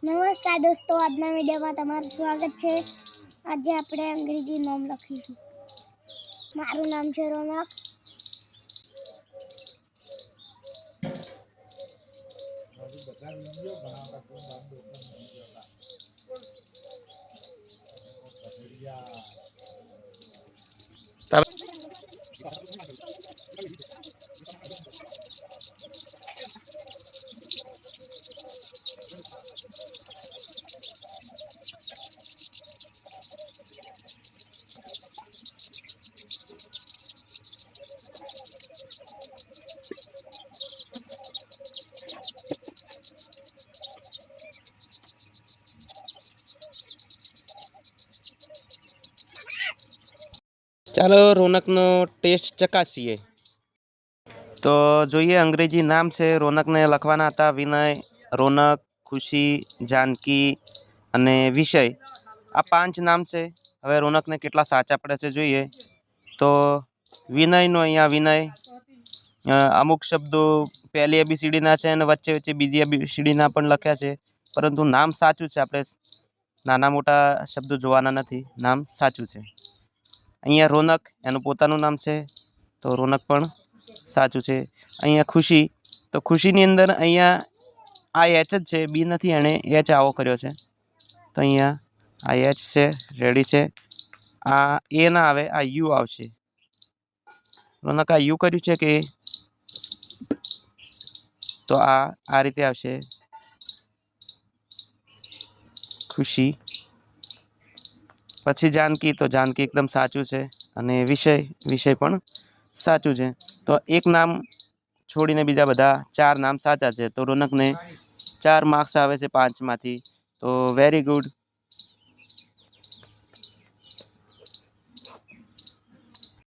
નમસ્કાર દોસ્તો, આજના વિડીયોમાં તમારું સ્વાગત છે। આજે આપણે અંગ્રેજી નામ લખીશું। મારું નામ છે રોનક। ચાલો રોનકનો ટેસ્ટ ચકાસીએ। તો જોઈએ, અંગ્રેજી નામ છે રોનકને લખવાના હતા વિનય, રોનક, ખુશી, જાનકી અને વિષય। આ 5 નામ છે। હવે રોનકને કેટલા સાચા પડે છે જોઈએ। તો વિનયનો અહીંયા વિનય, અમુક શબ્દો પહેલી ABCDના છે અને વચ્ચે વચ્ચે બીજી ABCDના પણ લખ્યા છે, પરંતુ નામ સાચું છે। આપણે નાના મોટા શબ્દો જોવાના નથી, નામ સાચું છે। અહીંયા રોનક એનું પોતાનું નામ છે, તો રોનક પણ સાચું છે। અહીંયા ખુશી, તો ખુશીની અંદર અહીંયા આ એચ જ છે, બી નથી, એણે એચ આવો કર્યો છે, તો અહીંયા આ એચ છે, રેડી છે। આ એ ના આવે, આ યુ આવશે। રોનક આ યુ કર્યું છે કે, તો આ રીતે આવશે ખુશી। પછી જાનકી, તો જાનકી એકદમ સાચું છે। અને વિષય પણ સાચું છે। તો એક નામ છોડીને બીજા બધા 4 નામ સાચા છે, તો રોનકને 4 માર્ક્સ આવે છે 5માંથી। તો વેરી ગુડ।